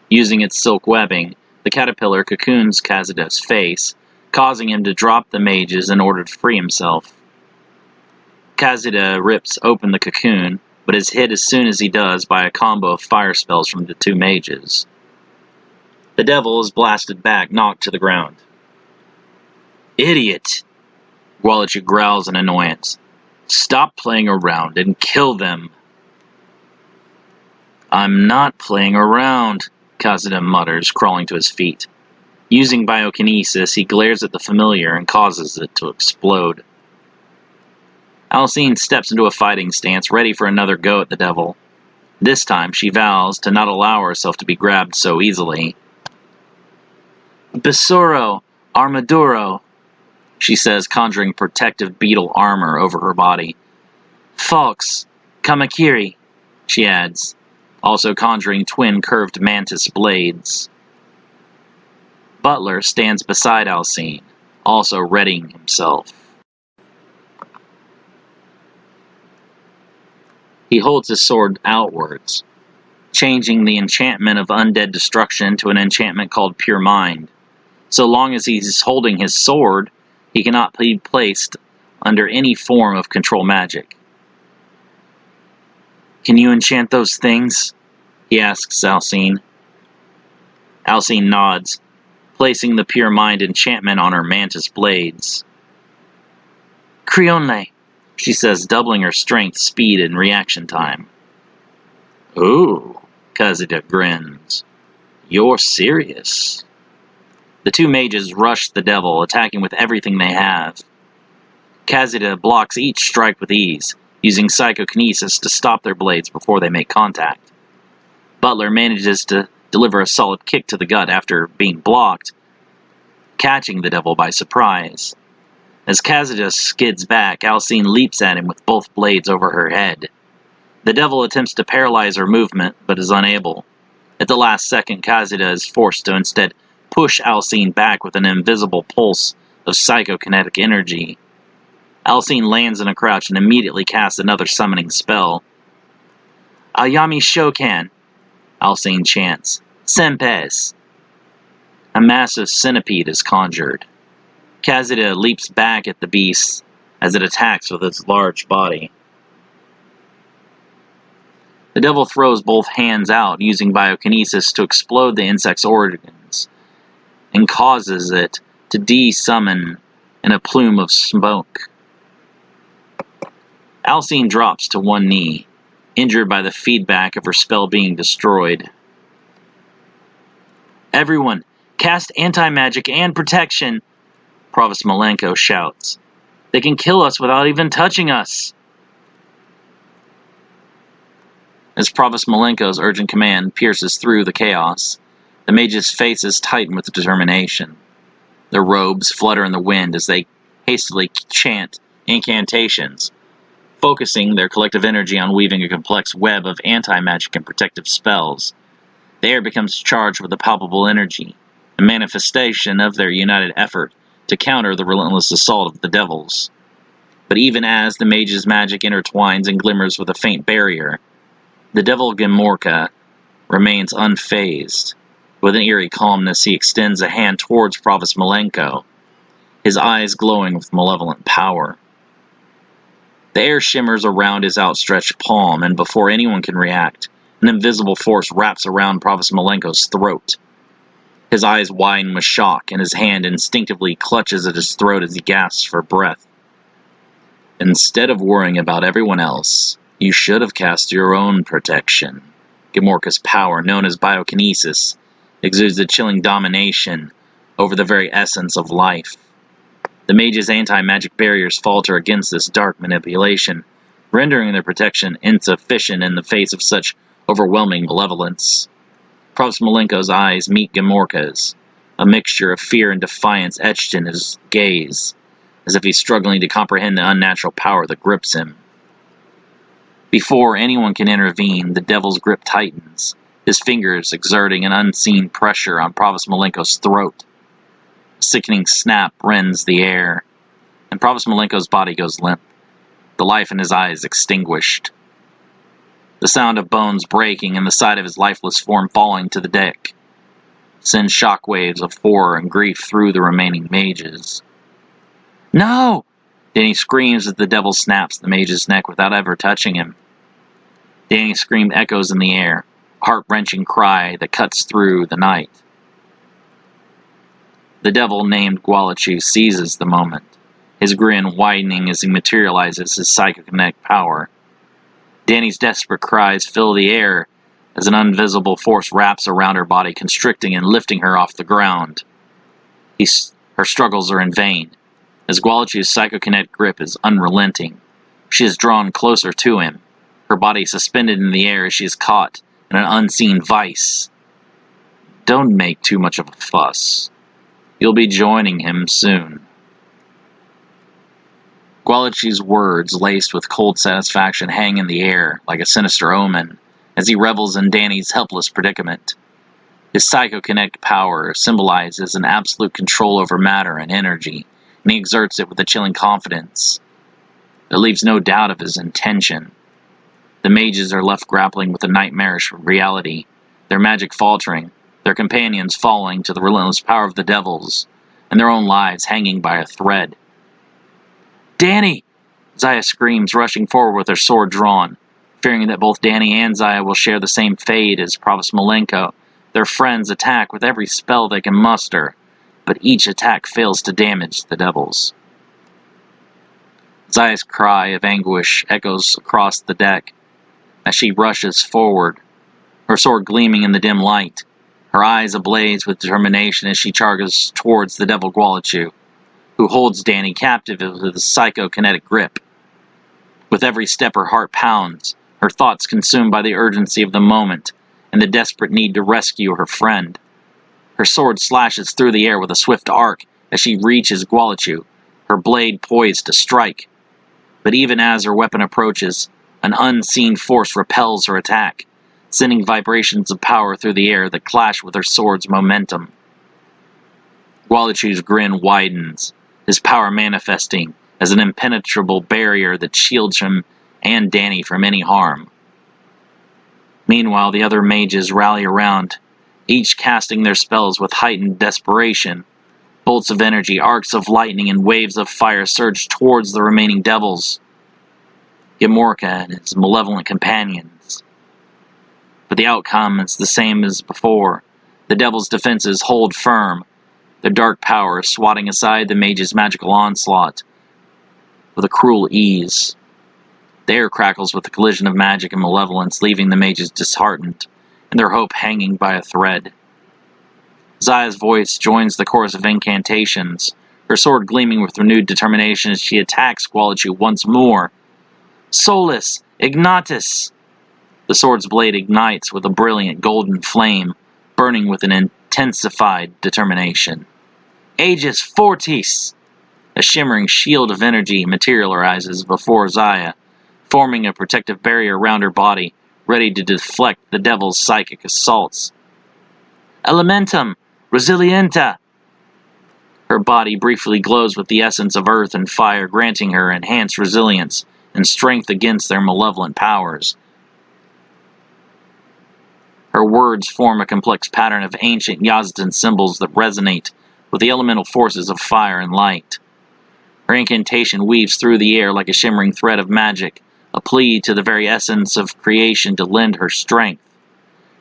Using its silk webbing, the caterpillar cocoons Kazuda's face, causing him to drop the mages in order to free himself. Kazuda rips open the cocoon, but is hit as soon as he does by a combo of fire spells from the two mages. The devil is blasted back, knocked to the ground. Idiot! Walucha growls in annoyance. Stop playing around and kill them. I'm not playing around, Kazuda mutters, crawling to his feet. Using biokinesis, he glares at the familiar and causes it to explode. Alcine steps into a fighting stance, ready for another go at the devil. This time, she vows to not allow herself to be grabbed so easily. Besoro, Armaduro, she says, conjuring protective beetle armor over her body. Falx, Kamakiri, she adds, also conjuring twin curved mantis blades. Butler stands beside Alcine, also readying himself. He holds his sword outwards, changing the enchantment of undead destruction to an enchantment called Pure Mind. So long as he's holding his sword, he cannot be placed under any form of control magic. Can you enchant those things? He asks Alcine. Alcine nods, placing the Pure Mind enchantment on her mantis blades. Crionle, she says, doubling her strength, speed, and reaction time. Ooh, Kazuda grins. You're serious. The two mages rush the devil, attacking with everything they have. Kazuda blocks each strike with ease, using psychokinesis to stop their blades before they make contact. Butler manages to deliver a solid kick to the gut after being blocked, catching the devil by surprise. As Kazuda skids back, Alcine leaps at him with both blades over her head. The devil attempts to paralyze her movement, but is unable. At the last second, Kazuda is forced to instead push Alcine back with an invisible pulse of psychokinetic energy. Alcine lands in a crouch and immediately casts another summoning spell. Ayami Shokan, Alcine chants. Senpes. A massive centipede is conjured. Kazuda leaps back at the beast as it attacks with its large body. The devil throws both hands out, using biokinesis to explode the insect's organs, and causes it to de-summon in a plume of smoke. Alcine drops to one knee, injured by the feedback of her spell being destroyed. Everyone, cast anti-magic and protection, Provost Malenko shouts. They can kill us without even touching us. As Provost Malenko's urgent command pierces through the chaos, the mages' faces tighten with determination. Their robes flutter in the wind as they hastily chant incantations, focusing their collective energy on weaving a complex web of anti-magic and protective spells. The air becomes charged with a palpable energy, a manifestation of their united effort to counter the relentless assault of the devils. But even as the mage's magic intertwines and glimmers with a faint barrier, the devil Gimorka remains unfazed. With an eerie calmness, he extends a hand towards Provost Malenko, his eyes glowing with malevolent power. The air shimmers around his outstretched palm, and before anyone can react, an invisible force wraps around Provost Malenko's throat. His eyes widen with shock, and his hand instinctively clutches at his throat as he gasps for breath. Instead of worrying about everyone else, you should have cast your own protection. Gimorka's power, known as biokinesis, exudes a chilling domination over the very essence of life. The mage's anti-magic barriers falter against this dark manipulation, rendering their protection insufficient in the face of such overwhelming malevolence. Provost Malenko's eyes meet Gamorka's, a mixture of fear and defiance etched in his gaze, as if he's struggling to comprehend the unnatural power that grips him. Before anyone can intervene, the devil's grip tightens, his fingers exerting an unseen pressure on Provost Malenko's throat. A sickening snap rends the air, and Provost Malenko's body goes limp, the life in his eyes extinguished. The sound of bones breaking and the sight of his lifeless form falling to the deck sends shockwaves of horror and grief through the remaining mages. "No!" Danny screams as the devil snaps the mage's neck without ever touching him. Danny's scream echoes in the air, a heart-wrenching cry that cuts through the night. The devil named Gwalachu seizes the moment, his grin widening as he materializes his psychokinetic power. Danny's desperate cries fill the air as an invisible force wraps around her body, constricting and lifting her off the ground. Her struggles are in vain, as Gwalachu's psychokinetic grip is unrelenting. She is drawn closer to him, her body suspended in the air as she is caught in an unseen vice. Don't make too much of a fuss. You'll be joining him soon. Gwalachu's words, laced with cold satisfaction, hang in the air like a sinister omen as he revels in Danny's helpless predicament. His psychokinetic power symbolizes an absolute control over matter and energy, and he exerts it with a chilling confidence that leaves no doubt of his intention. The mages are left grappling with a nightmarish reality, their magic faltering, their companions falling to the relentless power of the devils, and their own lives hanging by a thread. "Danny!" Zaya screams, rushing forward with her sword drawn. Fearing that both Danny and Zaya will share the same fate as Provost Malenko, their friends attack with every spell they can muster, but each attack fails to damage the devils. Zaya's cry of anguish echoes across the deck as she rushes forward, her sword gleaming in the dim light, her eyes ablaze with determination as she charges towards the devil Gwalachu, who holds Danny captive with his psychokinetic grip. With every step her heart pounds, her thoughts consumed by the urgency of the moment and the desperate need to rescue her friend. Her sword slashes through the air with a swift arc as she reaches Gwalachu, her blade poised to strike. But even as her weapon approaches, an unseen force repels her attack, sending vibrations of power through the air that clash with her sword's momentum. Gwalachu's grin widens, his power manifesting as an impenetrable barrier that shields him and Danny from any harm. Meanwhile, the other mages rally around, each casting their spells with heightened desperation. Bolts of energy, arcs of lightning, and waves of fire surge towards the remaining devils, Gamorka and his malevolent companions. But the outcome is the same as before. The devil's defenses hold firm, their dark power swatting aside the mage's magical onslaught with a cruel ease. The air crackles with the collision of magic and malevolence, leaving the mages disheartened, and their hope hanging by a thread. Zaya's voice joins the chorus of incantations, her sword gleaming with renewed determination as she attacks Gwalachu once more. "Solus! Ignatus!" The sword's blade ignites with a brilliant golden flame, burning with an intensified determination. "Aegis Fortis!" A shimmering shield of energy materializes before Zaya, forming a protective barrier around her body, ready to deflect the devil's psychic assaults. "Elementum! Resilienta!" Her body briefly glows with the essence of earth and fire, granting her enhanced resilience and strength against their malevolent powers. Her words form a complex pattern of ancient Yazdan symbols that resonate with the elemental forces of fire and light. Her incantation weaves through the air like a shimmering thread of magic, a plea to the very essence of creation to lend her strength.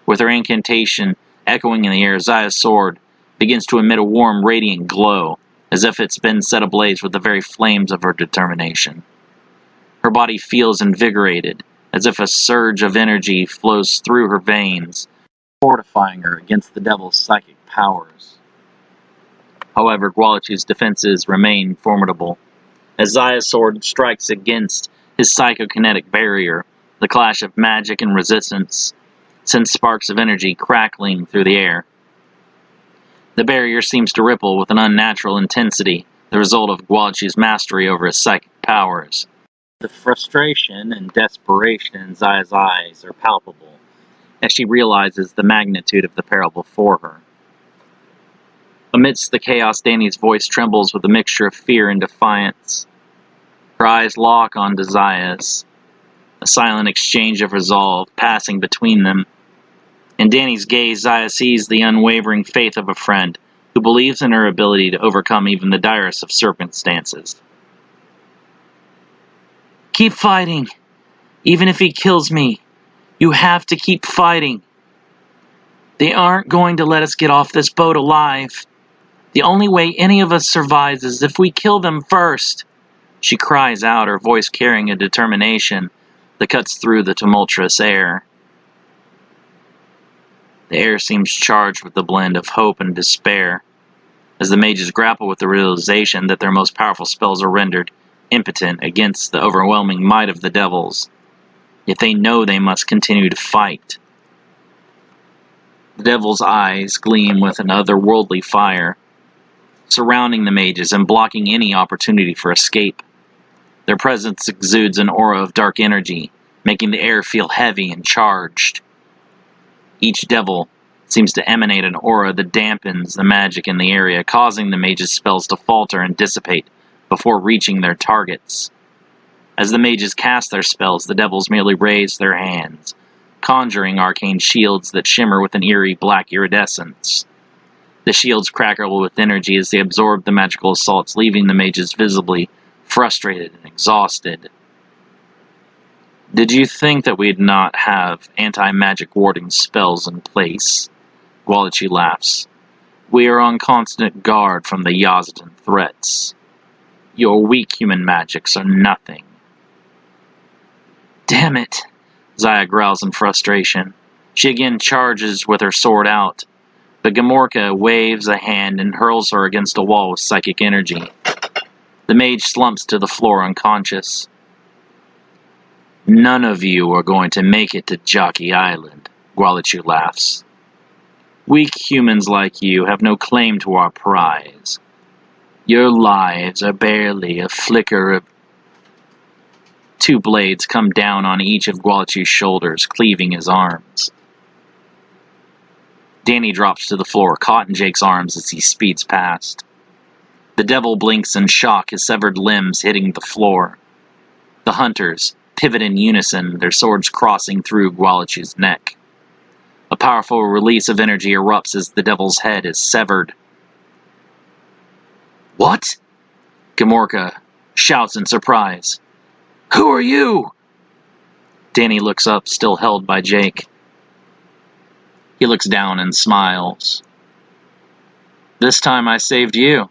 With her incantation echoing in the air, Zaya's sword begins to emit a warm, radiant glow, as if it's been set ablaze with the very flames of her determination. Her body feels invigorated, as if a surge of energy flows through her veins, fortifying her against the devil's psychic powers. However, Gwalachu's defenses remain formidable. As Zaya's sword strikes against his psychokinetic barrier, the clash of magic and resistance sends sparks of energy crackling through the air. The barrier seems to ripple with an unnatural intensity, the result of Gwalachu's mastery over his psychic powers. The frustration and desperation in Zaya's eyes are palpable as she realizes the magnitude of the peril before her. Amidst the chaos, Danny's voice trembles with a mixture of fear and defiance. Her eyes lock onto Zaya's, a silent exchange of resolve passing between them. In Danny's gaze, Zaya sees the unwavering faith of a friend who believes in her ability to overcome even the direst of circumstances. "Keep fighting. Even if he kills me, you have to keep fighting. They aren't going to let us get off this boat alive. The only way any of us survives is if we kill them first," she cries out, her voice carrying a determination that cuts through the tumultuous air. The air seems charged with the blend of hope and despair, as the mages grapple with the realization that their most powerful spells are rendered impotent against the overwhelming might of the devils. Yet they know they must continue to fight. The devil's eyes gleam with an otherworldly fire, surrounding the mages and blocking any opportunity for escape. Their presence exudes an aura of dark energy, making the air feel heavy and charged. Each devil seems to emanate an aura that dampens the magic in the area, causing the mages' spells to falter and dissipate before reaching their targets. As the mages cast their spells, the devils merely raise their hands, conjuring arcane shields that shimmer with an eerie black iridescence. The shields crackle with energy as they absorb the magical assaults, leaving the mages visibly frustrated and exhausted. "Did you think that we'd not have anti-magic warding spells in place?" Gwalachu laughs. "We are on constant guard from the Yazdan threats. Your weak human magics are nothing." "Damn it!" Zaya growls in frustration. She again charges with her sword out, but Gamorka waves a hand and hurls her against a wall with psychic energy. The mage slumps to the floor unconscious. "None of you are going to make it to Jockey Island," Gwalachu laughs. "Weak humans like you have no claim to our prize. Your lives are barely a flicker of..." Two blades come down on each of Gwalachu's shoulders, cleaving his arms. Danny drops to the floor, caught in Jake's arms as he speeds past. The devil blinks in shock, his severed limbs hitting the floor. The hunters pivot in unison, their swords crossing through Gwalachu's neck. A powerful release of energy erupts as the devil's head is severed. "What?" Gamorka shouts in surprise. "Who are you?" Danny looks up, still held by Jake. He looks down and smiles. "This time I saved you.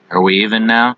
Are we even now?"